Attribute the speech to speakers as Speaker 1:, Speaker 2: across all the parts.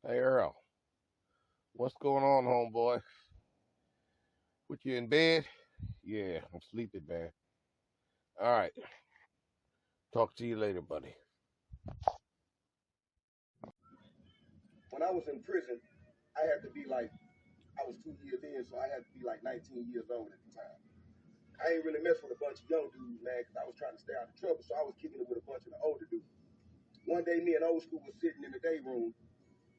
Speaker 1: Hey Earl, what's going on, homeboy? Put you in bed? Yeah, I'm sleepy, man. All right, talk to you later, buddy.
Speaker 2: When I was in prison, I had to be like, I was 2 years in, so I had to be like 19 years old at the time. I ain't really mess with a bunch of young dudes, man, because I was trying to stay out of trouble, so I was kicking it with a bunch of the older dudes. One day, me and old school was sitting in the day room,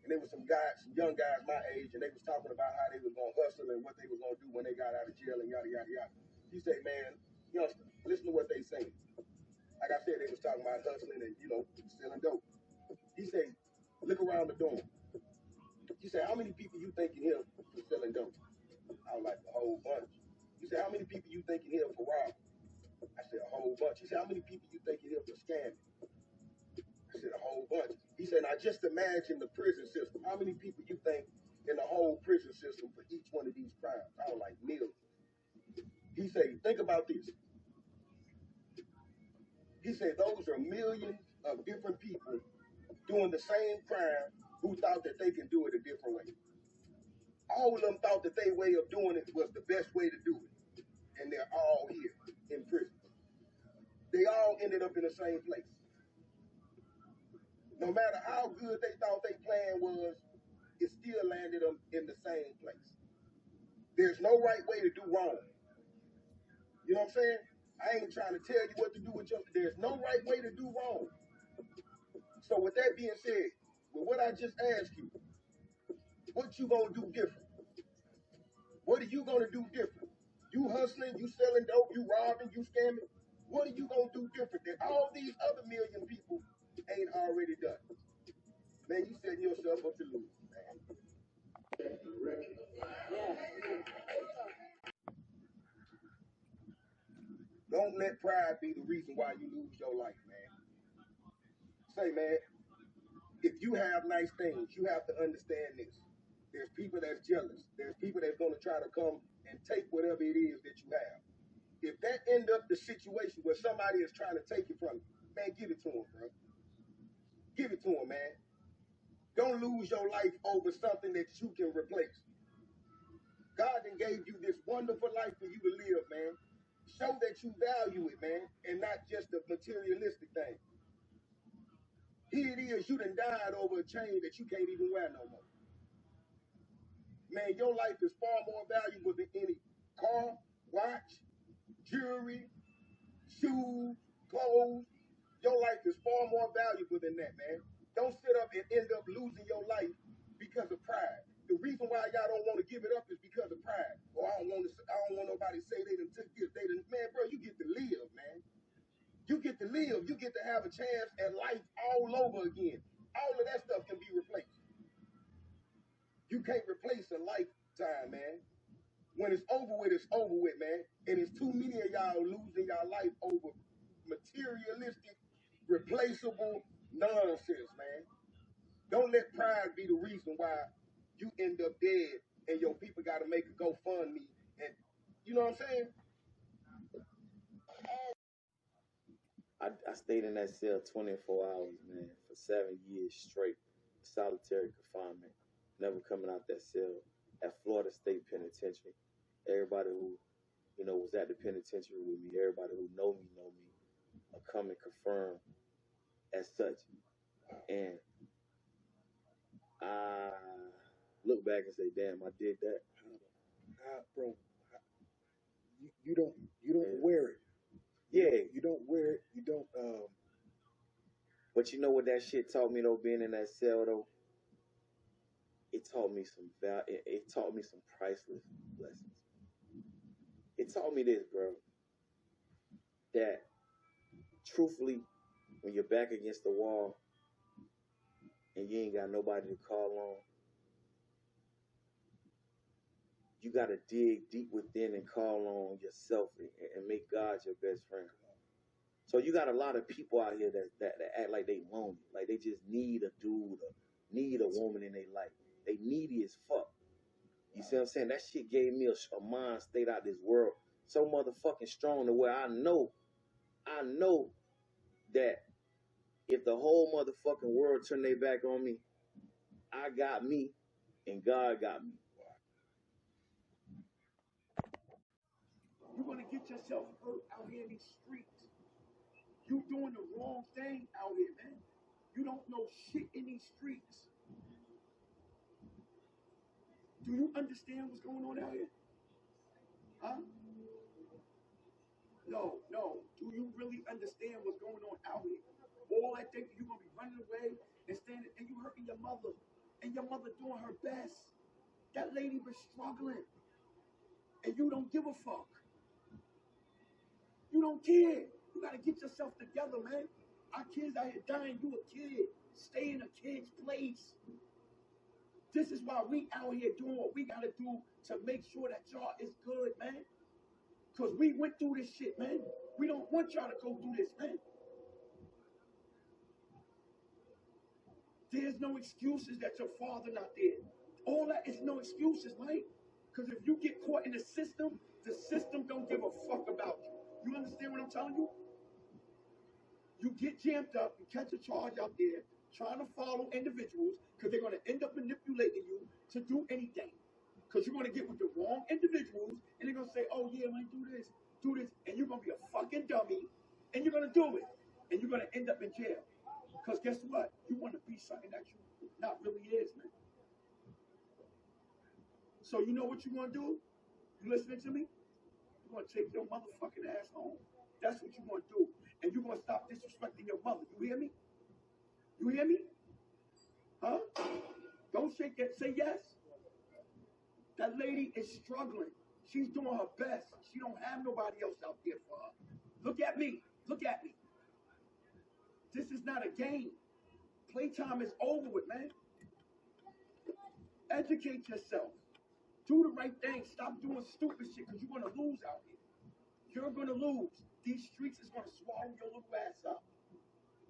Speaker 2: and there was some guys, some young guys my age, and they was talking about how they was gonna hustle and what they was gonna do when they got out of jail and yada yada yada. He said, "Man, youngster, listen to what they saying." Like I said, they was talking about hustling and selling dope. He said, "Look around the dorm." He said, "How many people you think in here for selling dope?" I was like, "A whole bunch." He said, "How many people you think in here for robbing?" I said, "A whole bunch." He said, "How many people you think in here for scamming?" I said, "A whole bunch." He said, "Now just imagine the prison system. How many people you think in the whole prison system for each one of these crimes?" I was like, "Millions." He said, "Think about this." He said, "Those are millions of different people doing the same crime who thought that they can do it a different way. All of them thought that their way of doing it was the best way to do it. And they're all here in prison. They all ended up in the same place. No matter how good they thought their plan was, it still landed them in the same place. There's no right way to do wrong. You know what I'm saying? I ain't trying to tell you what to do with your. There's no right way to do wrong. So with that being said, with what I just asked you, what you gonna do different? What are you gonna do different? You hustling, you selling dope, you robbing, you scamming. What are you gonna do different that all these other million people ain't already done? Man, you setting yourself up to lose, man. Don't let pride be the reason why you lose your life, man. Say, man, if you have nice things, you have to understand this. There's people that's jealous. There's people that's gonna try to come and take whatever it is that you have. If that end up the situation where somebody is trying to take it from you, man, give it to them, bro. Give it to them, man. Don't lose your life over something that you can replace. God then gave you this wonderful life for you to live, man. Show that you value it, man, and not just a materialistic thing. Here it is, you done died over a chain that you can't even wear no more. Man, your life is far more valuable than any car, watch, jewelry, shoes, clothes. Your life is far more valuable than that, man. Don't sit up and end up losing your life because of pride. The reason why y'all don't want to give it up is because of pride. Or I don't want nobody to say they done took this. They done, man, bro, you get to live, man. You get to live. You get to have a chance at life all over again. All of that stuff can be replaced. You can't replace a lifetime, man. When it's over with, man. And it's too many of y'all losing y'all life over materialistic, replaceable nonsense, man. Don't let pride be the reason why you end up dead and your people got to make a GoFundMe. And you know what I'm saying?
Speaker 3: I stayed in that cell 24 hours, man, for 7 years straight, solitary confinement, never coming out that cell at Florida State Penitentiary. Everybody who, was at the penitentiary with me, everybody who know me, come and confirm as such. And I look back and say, damn, I did that.
Speaker 2: Bro, you don't
Speaker 3: Yeah.
Speaker 2: wear it.
Speaker 3: Yeah.
Speaker 2: You don't wear it. You don't.
Speaker 3: But you know what that shit taught me though, being in that cell though? It taught me some it taught me some priceless lessons. It taught me this, bro, that truthfully, when you're back against the wall and you ain't got nobody to call on, you got to dig deep within and call on yourself and make God your best friend. So you got a lot of people out here that act like they lonely, like they just need a dude or need a woman in their life. They needy as fuck. You see what I'm saying? That shit gave me a mind state out this world so motherfucking strong to where I know that if the whole motherfucking world turned their back on me, I got me and God got me.
Speaker 2: You're gonna get yourself hurt out here in these streets. You doing the wrong thing out here, man. You don't know shit in these streets. Do you understand what's going on out here? Huh? No. Do you really understand what's going on out here? All that thinking you're gonna be running away and standing and you hurting your mother. And your mother doing her best. That lady was struggling. And you don't give a fuck. You don't care. You gotta get yourself together, man. Our kids out here dying. You a kid. Stay in a kid's place. This is why we out here doing what we gotta do to make sure that y'all is good, man. Cause we went through this shit, man. We don't want y'all to go through this, man. There's no excuses that your father not there. All that is no excuses, right? Because if you get caught in the system don't give a fuck about you. You understand what I'm telling you? You get jammed up, you catch a charge out there, trying to follow individuals, because they're going to end up manipulating you to do anything. Because you're going to get with the wrong individuals, and they're going to say, oh yeah, man, do this, and you're going to be a fucking dummy, and you're going to do it, and you're going to end up in jail. Because guess what? You want to be something that you not really is, man. So you know what you're going to do? You listening to me? You're going to take your motherfucking ass home. That's what you're going to do. And you're going to stop disrespecting your mother. You hear me? You hear me? Huh? Don't shake that. Say yes. That lady is struggling. She's doing her best. She don't have nobody else out there for her. Look at me. Look at me. This is not a game. Playtime is over with, man. Educate yourself. Do the right thing. Stop doing stupid shit because you're going to lose out here. You're going to lose. These streets is going to swallow your little ass up.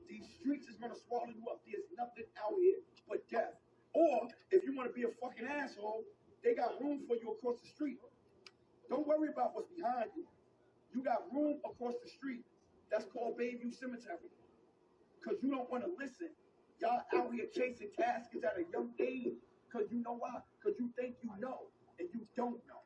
Speaker 2: These streets is going to swallow you up. There's nothing out here but death. Or, if you want to be a fucking asshole, they got room for you across the street. Don't worry about what's behind you. You got room across the street. That's called Bayview Cemetery. Because you don't want to listen. Y'all out here chasing caskets at a young age. Because you know why? Because you think you know. And you don't know.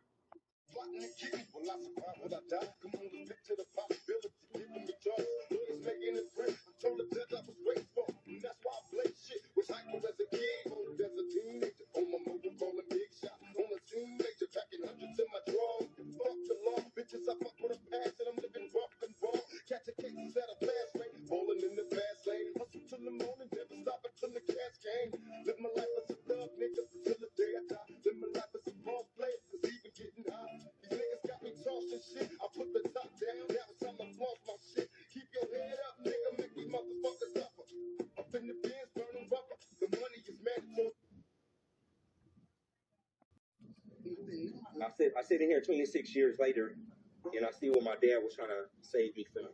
Speaker 4: Plotting and kidding. Will I survive? Will I die? Come on, let's stick to the possibility. Give them the choice. Lawyers making it break. I told the judge I was waiting for. And that's why I blame shit. Was hyper as a kid. Old as a teenager. On my mobile calling big shot. On a teenager. Packing hundreds in my drawers. Fuck the law. Bitches, I fuck with a pass. And I'm living rough and raw. Catching cases at a fast lane. Falling in the fast lane. Hustle till the morning. Never stop until the cash came. Live my life as a thug, nigga. Till the day I die. Live my life as a boss player. Cause even getting high. These niggas got me tossing shit. I put the top down. Now it's time to floss my shit. Keep your head up, nigga. Make these motherfuckers suffer. Up in the bins, burning rubber. The money is mandatory.
Speaker 3: I sit in here 26 years later, and I see what my dad was trying to save me from.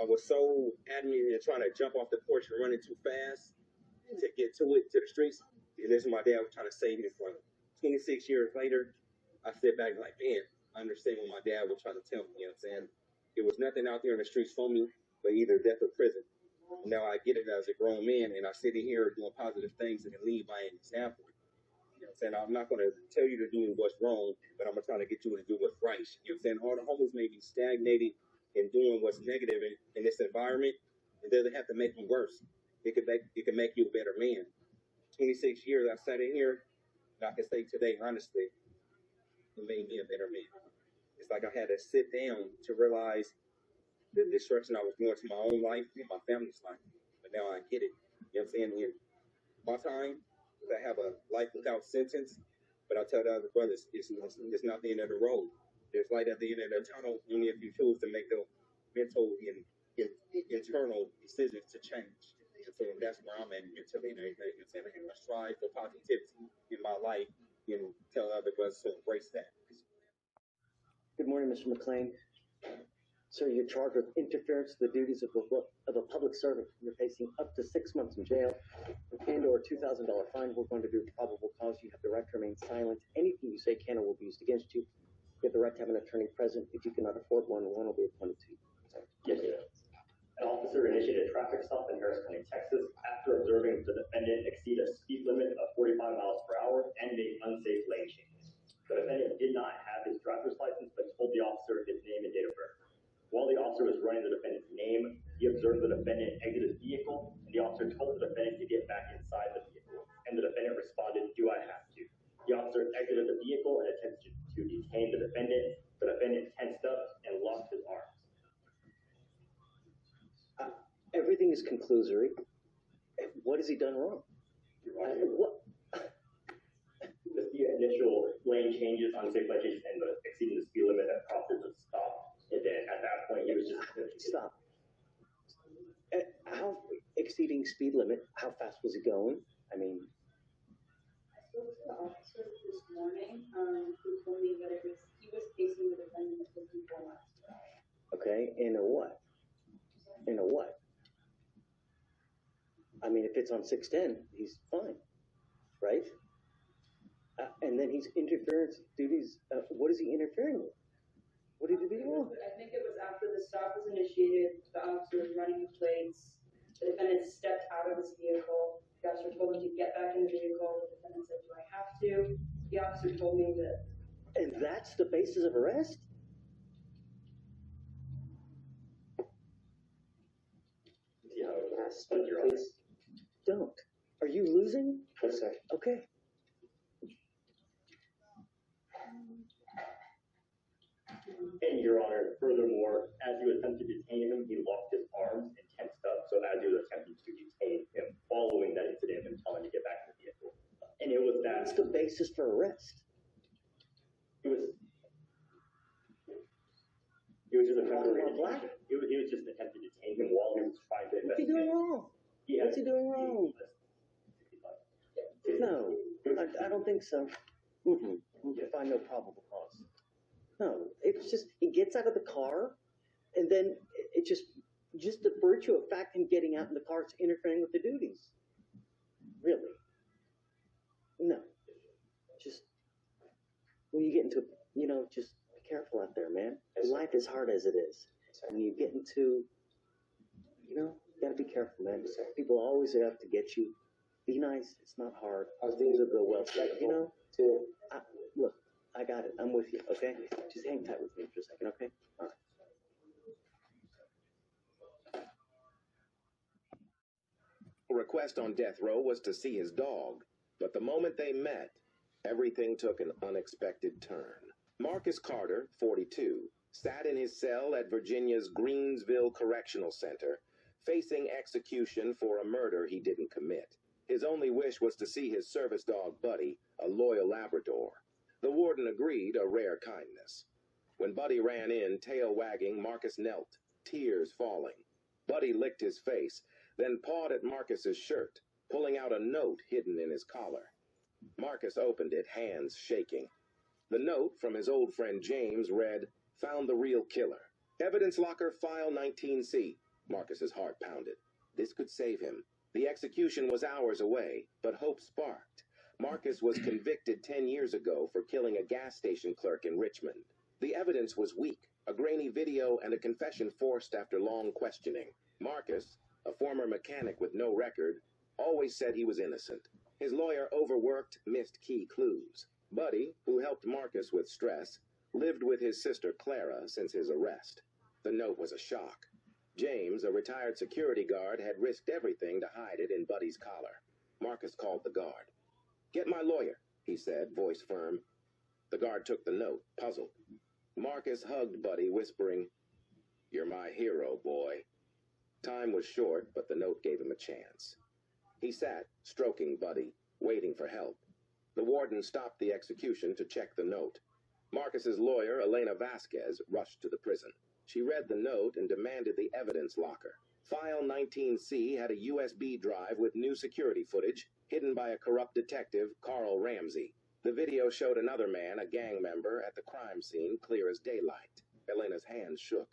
Speaker 3: I was so adamant in trying to jump off the porch and running too fast to get to the streets. And this is my dad was trying to save me from. 26 years later, I sit back like, man, I understand what my dad was trying to tell me. You know what I'm saying? There was nothing out there in the streets for me, but either death or prison. Now I get it as a grown man, and I sit in here doing positive things and lead by an example. You know what I'm saying? I'm not going to tell you to do what's wrong, but I'm going to try to get you to do what's right. You know what I'm saying? All the homies may be stagnating and doing what's negative in this environment. It doesn't have to make you worse. It can make you a better man. 26 years I sat in here, and I can say today, honestly, it made me a better man. It's like I had to sit down to realize the destruction I was doing to my own life and my family's life. But now I get it. You know what I'm saying? In my time, I have a life without sentence, but I tell the other brothers, it's not the end of the road. There's light at the end of the tunnel, only if you choose to make the mental and internal decisions to change. So that's where I'm at mentally and everything. You know what I'm saying? I strive for positivity in my life and tell other brothers to embrace that.
Speaker 5: Good morning, Mr. McLean. Sir, you're charged with interference to the duties of a public servant. You're facing up to 6 months in jail and/or $2,000 fine. We're going to do probable cause. You have the right to remain silent. Anything you say can or will be used against you. You have the right to have an attorney present. If you cannot afford one, one will be appointed to you. Yes, sir. An officer initiated a traffic stop in Harris County, Texas, after observing the defendant exceed a speed limit of 45 miles per hour and make unsafe lane changes. The defendant did not have his driver's license, but told the officer his name and date of birth. While the officer was running the defendant's name, he observed the defendant exit his vehicle, and the officer told the defendant to get back inside the vehicle. And the defendant responded, "Do I have to?" The officer exited the vehicle and attempted to detain the defendant. The defendant tensed up and locked his arms. Everything is conclusory. What has he done wrong? What? The initial lane changes, unsafe lane changes, and the exceeding the speed limit that prompted the stop. And then at that point, he was just stop. How exceeding speed limit? How fast was he going? I mean,
Speaker 6: I spoke to the officer this morning, who told me that he was pacing the defendant at 54 miles per hour.
Speaker 5: okay, in a what? In a what? I mean, if it's on 610, he's fine, right? And then he's interference duties. What is he interfering with? What did he do wrong?
Speaker 6: I think it was after the stop was initiated, the officer was running the plates, the defendant stepped out of his vehicle, the officer told him to get back in the vehicle, the defendant said, "Do I have to?" The officer told me that.
Speaker 5: And that's the basis of arrest? Yeah, please don't. Are you losing? Yes, sir. Okay. And Your Honor, furthermore, as you attempted to detain him, he locked his arms and tensed up. So as you were attempting to detain him, following that incident, and telling him to get back in the vehicle. And it was that. That's the basis for arrest. It was just a temporary detention. It was just an attempt to detain him while he was trying to investigate. What's he doing wrong? What's he doing wrong? No, I don't think so. Mm-hmm. We can find no probable cause. No, it's just, he gets out of the car, and then it just the virtue of fact him getting out in the car is interfering with the duties. Really? No. Just, when you get into, just be careful out there, man. Life is hard as it is. When you get into, you gotta be careful, man. People always have to get you. Be nice. It's not hard. Things will go well. Look, I got it. I'm with you, okay? Just hang tight with me for a second, okay? All right.
Speaker 7: Request on death row was to see his dog, but the moment they met, everything took an unexpected turn. Marcus Carter, 42, sat in his cell at Virginia's Greensville Correctional Center, facing execution for a murder he didn't commit. His only wish was to see his service dog, Buddy, a loyal Labrador. The warden agreed, a rare kindness. When Buddy ran in, tail wagging, Marcus knelt, tears falling. Buddy licked his face, then pawed at Marcus's shirt, pulling out a note hidden in his collar. Marcus opened it, hands shaking. The note from his old friend James read, "Found the real killer. Evidence locker file 19C. Marcus's heart pounded. This could save him. The execution was hours away, but hope sparked. Marcus was convicted 10 years ago for killing a gas station clerk in Richmond. The evidence was weak, a grainy video and a confession forced after long questioning. Marcus, a former mechanic with no record, always said he was innocent. His lawyer overworked, missed key clues. Buddy, who helped Marcus with stress, lived with his sister Clara since his arrest. The note was a shock. James, a retired security guard, had risked everything to hide it in Buddy's collar. Marcus called the guard. "Get my lawyer," he said, voice firm. The guard took the note, puzzled. Marcus hugged Buddy, whispering, "You're my hero, boy." Time was short, but the note gave him a chance. He sat, stroking Buddy, waiting for help. The warden stopped the execution to check the note. Marcus's lawyer, Elena Vasquez, rushed to the prison. She read the note and demanded the evidence locker. File 19C had a USB drive with new security footage, hidden by a corrupt detective, Carl Ramsey. The video showed another man, a gang member, at the crime scene, clear as daylight. Elena's hands shook.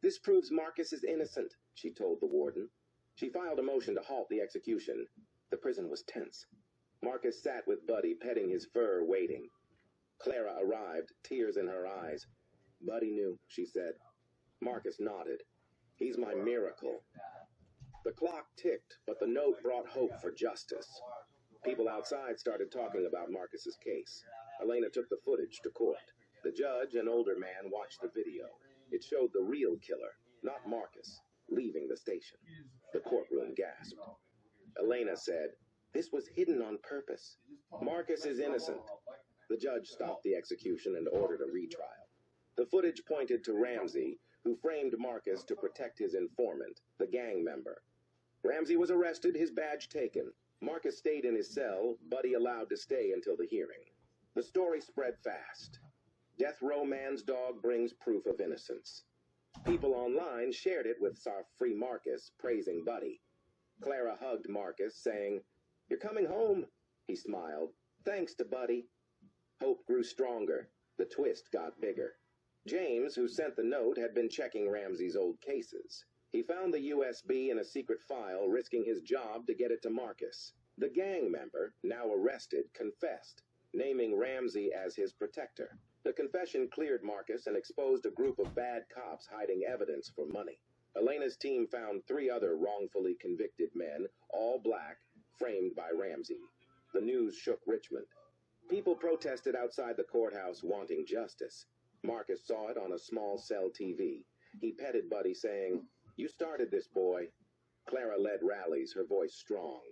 Speaker 7: "This proves Marcus is innocent," she told the warden. She filed a motion to halt the execution. The prison was tense. Marcus sat with Buddy, petting his fur, waiting. Clara arrived, tears in her eyes. "Buddy knew," she said. Marcus nodded. He's my miracle. The clock ticked, but the note brought hope for justice. People outside started talking about Marcus's case. Elena took the footage to court. The judge, an older man, watched the video. It showed the real killer, not Marcus, leaving the station. The courtroom gasped. Elena said, "This was hidden on purpose. Marcus is innocent." The judge stopped the execution and ordered a retrial. The footage pointed to Ramsey, who framed Marcus to protect his informant, the gang member. Ramsey was arrested, his badge taken. Marcus stayed in his cell, Buddy allowed to stay until the hearing. The story spread fast. Death Row Man's dog brings proof of innocence. People online shared it with Free Marcus, praising Buddy. Clara hugged Marcus, saying, "You're coming home." He smiled. "Thanks to Buddy." Hope grew stronger. The twist got bigger. James, who sent the note, had been checking Ramsey's old cases. He found the USB in a secret file, risking his job to get it to Marcus. The gang member, now arrested, confessed, naming Ramsey as his protector. The confession cleared Marcus and exposed a group of bad cops hiding evidence for money. Elena's team found 3 other wrongfully convicted men, all black, framed by Ramsey. The news shook Richmond. People protested outside the courthouse wanting justice. Marcus saw it on a small cell TV. He petted Buddy, saying, "You started this, boy." Clara led rallies, her voice strong.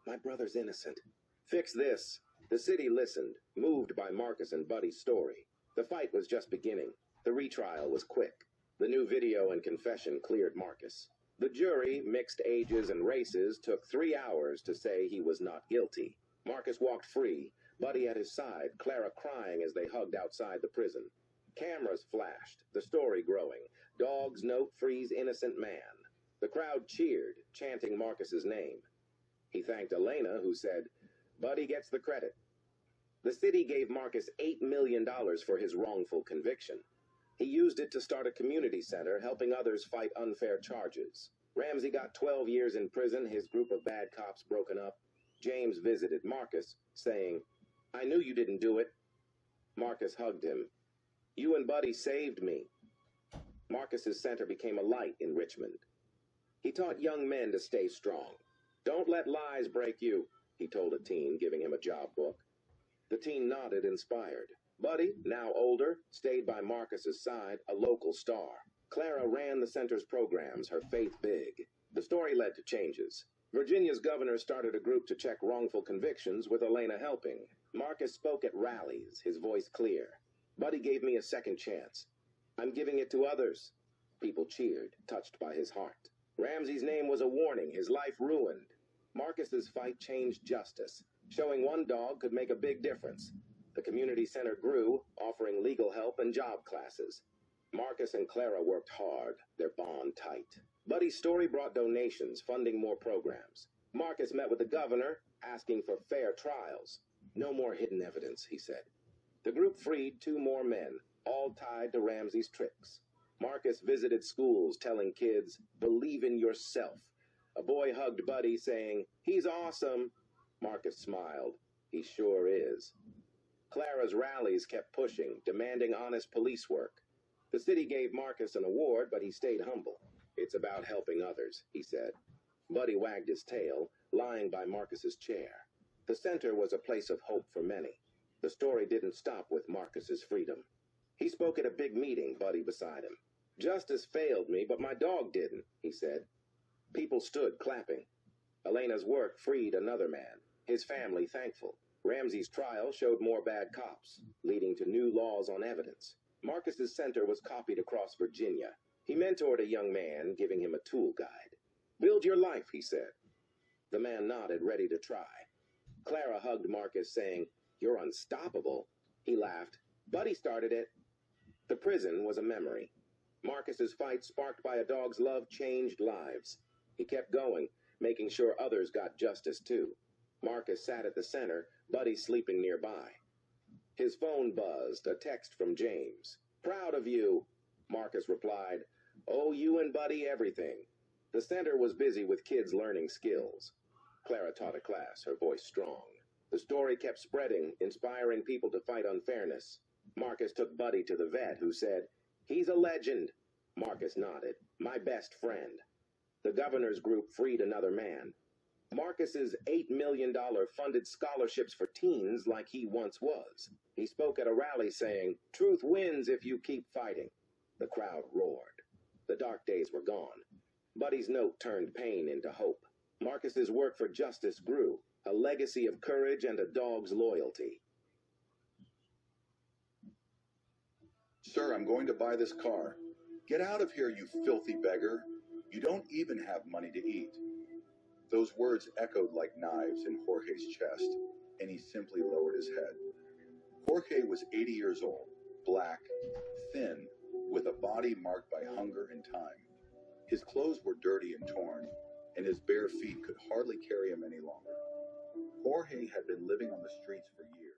Speaker 7: "My brother's innocent. Fix this." The city listened, moved by Marcus and Buddy's story. The fight was just beginning. The retrial was quick. The new video and confession cleared Marcus. The jury, mixed ages and races, took 3 hours to say he was not guilty. Marcus walked free, Buddy at his side, Clara crying as they hugged outside the prison. Cameras flashed, the story growing. Dog's note frees innocent man. The crowd cheered, chanting Marcus's name. He thanked Elena, who said, "Buddy gets the credit." The city gave Marcus $8 million for his wrongful conviction. He used it to start a community center, helping others fight unfair charges. Ramsey got 12 years in prison, his group of bad cops broken up. James visited Marcus, saying, "I knew you didn't do it." Marcus hugged him. "You and Buddy saved me." Marcus's center became a light in Richmond. He taught young men to stay strong. "Don't let lies break you," he told a teen, giving him a job book. The teen nodded, inspired. Buddy, now older, stayed by Marcus's side, a local star. Clara ran the center's programs, her faith big. The story led to changes. Virginia's governor started a group to check wrongful convictions, with Elena helping. Marcus spoke at rallies, his voice clear. "Buddy gave me a second chance. I'm giving it to others." People cheered, touched by his heart. Ramsey's name was a warning, his life ruined. Marcus's fight changed justice, showing one dog could make a big difference. The community center grew, offering legal help and job classes. Marcus and Clara worked hard, their bond tight. Buddy's story brought donations, funding more programs. Marcus met with the governor, asking for fair trials. "No more hidden evidence," he said. The group freed 2 more men, all tied to Ramsey's tricks. Marcus visited schools, telling kids, "Believe in yourself." A boy hugged Buddy, saying, "He's awesome." Marcus smiled. "He sure is." Clara's rallies kept pushing, demanding honest police work. The city gave Marcus an award, but he stayed humble. "It's about helping others," he said. Buddy wagged his tail, lying by Marcus's chair. The center was a place of hope for many. The story didn't stop with Marcus's freedom. He spoke at a big meeting, Buddy beside him. "Justice failed me, but my dog didn't," he said. People stood clapping. Elena's work freed another man, his family thankful. Ramsey's trial showed more bad cops, leading to new laws on evidence. Marcus's center was copied across Virginia. He mentored a young man, giving him a tool guide. "Build your life," he said. The man nodded, ready to try. Clara hugged Marcus, saying, "You're unstoppable." He laughed. "Buddy started it." The prison was a memory. Marcus's fight, sparked by a dog's love, changed lives. He kept going, making sure others got justice too. Marcus sat at the center, Buddy sleeping nearby. His phone buzzed, a text from James. "Proud of you." Marcus replied, "Oh, you and Buddy everything." The center was busy with kids learning skills. Clara taught a class, her voice strong. The story kept spreading, inspiring people to fight unfairness. Marcus took Buddy to the vet, who said, "He's a legend." Marcus nodded. My best friend. The governor's group freed another man. Marcus's $8 million funded scholarships for teens like he once was. He spoke at a rally saying, truth wins if you keep fighting. The crowd roared. The dark days were gone. Buddy's note turned pain into hope. Marcus's work for justice grew, a legacy of courage and a dog's loyalty.
Speaker 8: Sir, I'm going to buy this car. Get out of here, you filthy beggar. You don't even have money to eat. Those words echoed like knives in Jorge's chest, and he simply lowered his head. Jorge was 80 years old, black, thin, with a body marked by hunger and time. His clothes were dirty and torn, and his bare feet could hardly carry him any longer. Jorge had been living on the streets for years.